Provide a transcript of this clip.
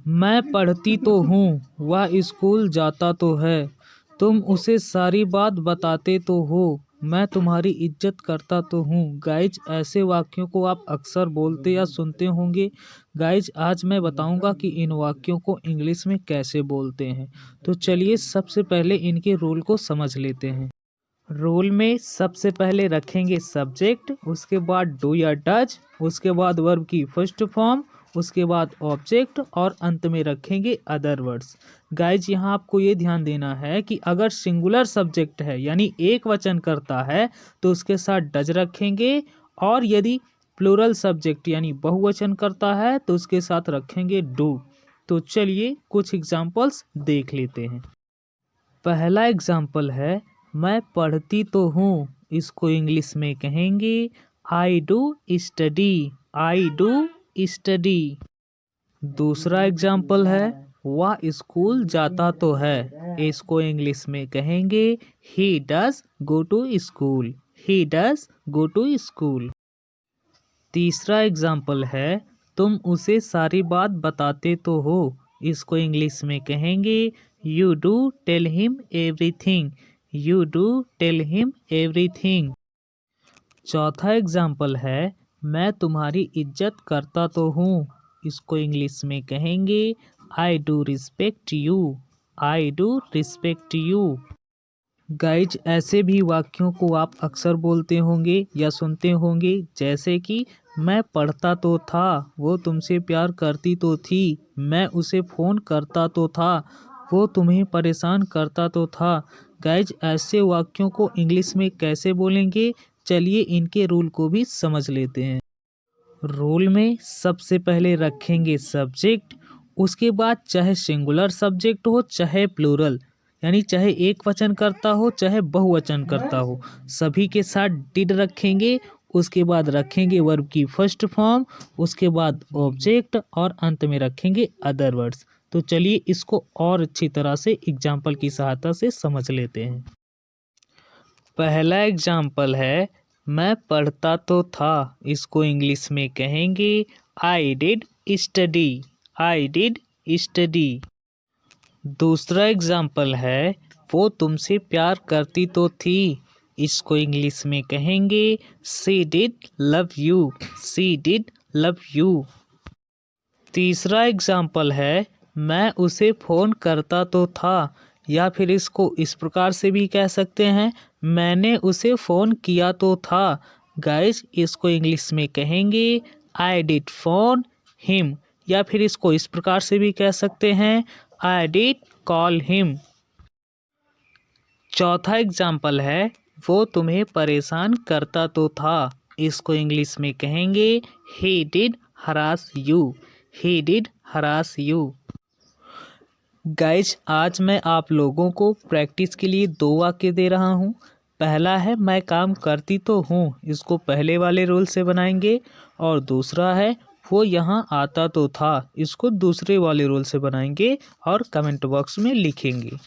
मैं पढ़ती तो हूँ, वह स्कूल जाता तो है। तुम उसे सारी बात बताते तो हो, मैं तुम्हारी इज्जत करता तो हूँ। गाइज, ऐसे वाक्यों को आप अक्सर बोलते या सुनते होंगे। गाइज, आज मैं बताऊंगा कि इन वाक्यों को इंग्लिश में कैसे बोलते हैं। तो चलिए सबसे पहले इनके रूल को समझ लेते हैं। रूल में सबसे पहले रखेंगे सब्जेक्ट, उसके बाद डू या डज, उसके बाद वर्ब की फर्स्ट फॉर्म, उसके बाद ऑब्जेक्ट और अंत में रखेंगे अदर वर्ड्स। गाइज, यहाँ आपको ये ध्यान देना है कि अगर सिंगुलर सब्जेक्ट है यानी एक वचन करता है तो उसके साथ डज रखेंगे, और यदि प्लूरल सब्जेक्ट यानी बहुवचन करता है तो उसके साथ रखेंगे डू। तो चलिए कुछ एग्जाम्पल्स देख लेते हैं। पहला एग्जाम्पल है, मैं पढ़ती तो हूँ, इसको इंग्लिश में कहेंगे I do study. I do study. दूसरा एग्जाम्पल है, वह स्कूल जाता तो है, इसको इंग्लिश में कहेंगे he does go to school. He does go to school. तीसरा एग्जाम्पल है, तुम उसे सारी बात बताते तो हो, इसको इंग्लिश में कहेंगे you do tell him everything. You do tell him everything. चौथा एग्जाम्पल है, मैं तुम्हारी इज्जत करता तो हूँ, इसको इंग्लिश में कहेंगे I do respect you. I do respect you. Guys, ऐसे भी वाक्यों को आप अक्सर बोलते होंगे या सुनते होंगे, जैसे कि मैं पढ़ता तो था, वो तुमसे प्यार करती तो थी, मैं उसे फ़ोन करता तो था, वो तुम्हें परेशान करता तो था। गाइज, ऐसे वाक्यों को इंग्लिश में कैसे बोलेंगे, चलिए इनके रूल को भी समझ लेते हैं। रूल में सबसे पहले रखेंगे सब्जेक्ट, उसके बाद चाहे सिंगुलर सब्जेक्ट हो चाहे प्लूरल, यानी चाहे एक वचन करता हो चाहे बहुवचन करता हो, सभी के साथ डिड रखेंगे। उसके बाद रखेंगे वर्ब की फर्स्ट फॉर्म, उसके बाद ऑब्जेक्ट और अंत में रखेंगे अदर वर्ड्स। तो चलिए इसको और अच्छी तरह से एग्जाम्पल की सहायता से समझ लेते हैं। पहला एग्जाम्पल है, मैं पढ़ता तो था, इसको इंग्लिश में कहेंगे I did study. I did study. दूसरा एग्जाम्पल है, वो तुमसे प्यार करती तो थी, इसको इंग्लिश में कहेंगे she did love you. She did love you. तीसरा एग्जाम्पल है, मैं उसे फ़ोन करता तो था, या फिर इसको इस प्रकार से भी कह सकते हैं, मैंने उसे फ़ोन किया तो था। गाइज, इसको इंग्लिश में कहेंगे आई डिड फ़ोन हिम, या फिर इसको इस प्रकार से भी कह सकते हैं आई डिड कॉल हिम। चौथा एग्जाम्पल है, वो तुम्हें परेशान करता तो था, इसको इंग्लिश में कहेंगे he did harass you. He did harass you. Guys, आज मैं आप लोगों को प्रैक्टिस के लिए 2 वाक्य दे रहा हूँ। पहला है, मैं काम करती तो हूँ, इसको पहले वाले रूल से बनाएंगे, और दूसरा है, वो यहाँ आता तो था, इसको दूसरे वाले रूल से बनाएंगे और कमेंट बॉक्स में लिखेंगे।